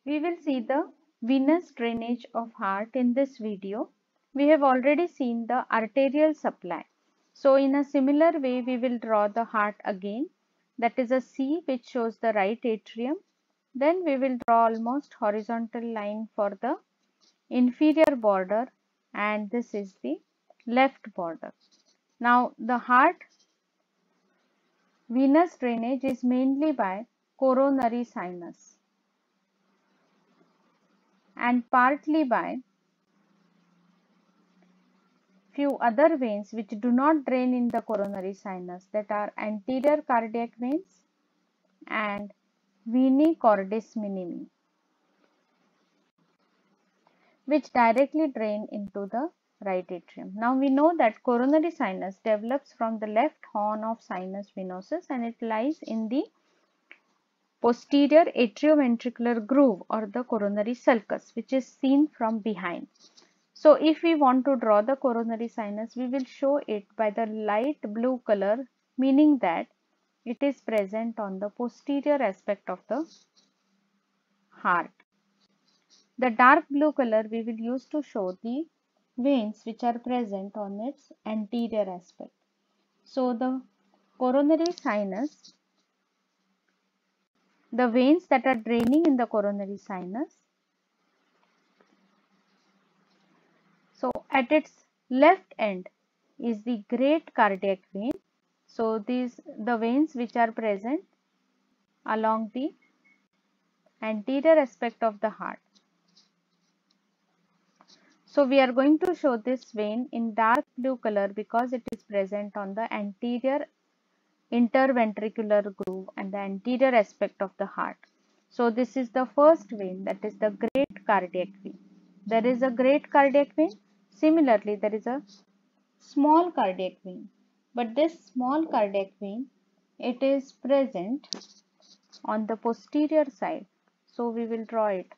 We will see the venous drainage of heart in this video. We have already seen the arterial supply. So in a similar way, we will draw the heart again. That is a C which shows the right atrium. Then we will draw almost horizontal line for the inferior border, and this is the left border. Now the heart venous drainage is mainly by coronary sinus and partly by few other veins which do not drain in the coronary sinus, that are anterior cardiac veins and vena cordis minimi, which directly drain into the right atrium. Now we know that coronary sinus develops from the left horn of sinus venosus and it lies in the posterior atrioventricular groove or the coronary sulcus, which is seen from behind. So if we want to draw the coronary sinus, we will show it by the light blue color, meaning that it is present on the posterior aspect of the heart. The dark blue color we will use to show the veins which are present on its anterior aspect. So the coronary sinus, the veins that are draining in the coronary sinus, so at its left end is the great cardiac vein. So these the veins which are present along the anterior aspect of the heart. So we are going to show this vein in dark blue color because it is present on the anterior interventricular groove and the anterior aspect of the heart. So this is the first vein, that is the great cardiac vein. There is a great cardiac vein. Similarly, there is a small cardiac vein. But this small cardiac vein, it is present on the posterior side. So we will draw it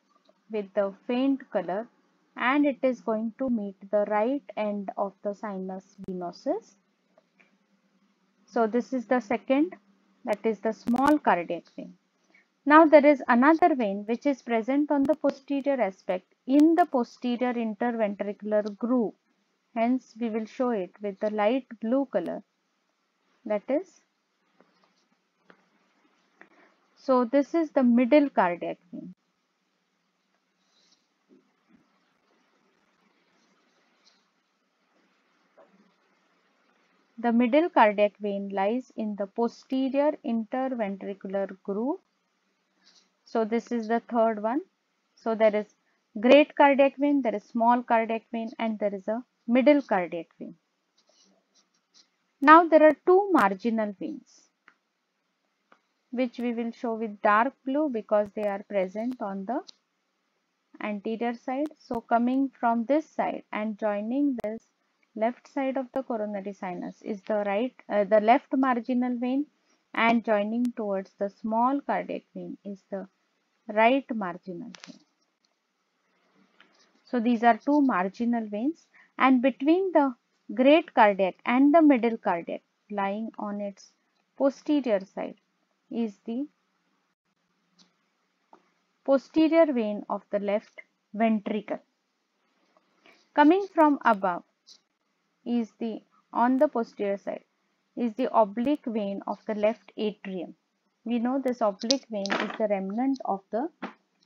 with the faint color and it is going to meet the right end of the sinus venosus. So this is the second, that is the small cardiac vein. Now there is another vein which is present on the posterior aspect in the posterior interventricular groove. Hence we will show it with the light blue color. That is, so this is the middle cardiac vein. The middle cardiac vein lies in the posterior interventricular groove. So this is the third one. So there is great cardiac vein, there is small cardiac vein, and there is a middle cardiac vein. Now there are two marginal veins which we will show with dark blue because they are present on the anterior side. So coming from this side and joining this left side of the coronary sinus is the left marginal vein, and joining towards the small cardiac vein is the right marginal vein. So these are two marginal veins, and between the great cardiac and the middle cardiac lying on its posterior side is the posterior vein of the left ventricle. Coming from above is the on the posterior side is the oblique vein of the left atrium. We know this oblique vein is the remnant of the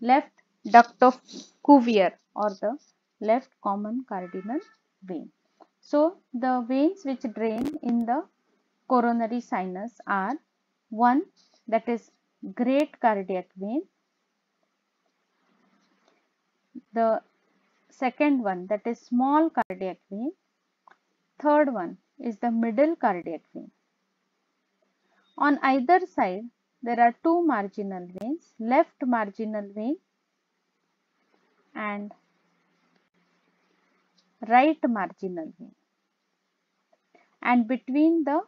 left duct of Cuvier or the left common cardinal vein. So the veins which drain in the coronary sinus are one, that is great cardiac vein, the second one, that is small cardiac vein, third one is the middle cardiac vein. On either side there are two marginal veins, left marginal vein and right marginal vein, and between the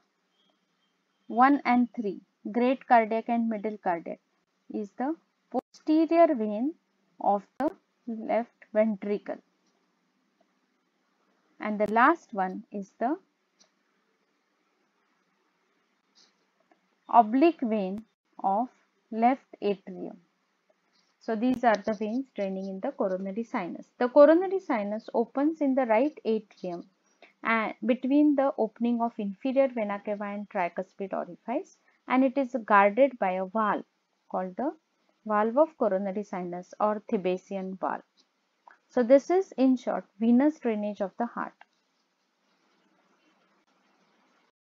1 and 3, great cardiac and middle cardiac, is the posterior vein of the left ventricle, and the last one is the oblique vein of left atrium. So these are the veins draining in the coronary sinus. The coronary sinus opens in the right atrium and between the opening of inferior vena cava and tricuspid orifice, and it is guarded by a valve called the valve of coronary sinus or Thebesian valve. So this is in short venous drainage of the heart.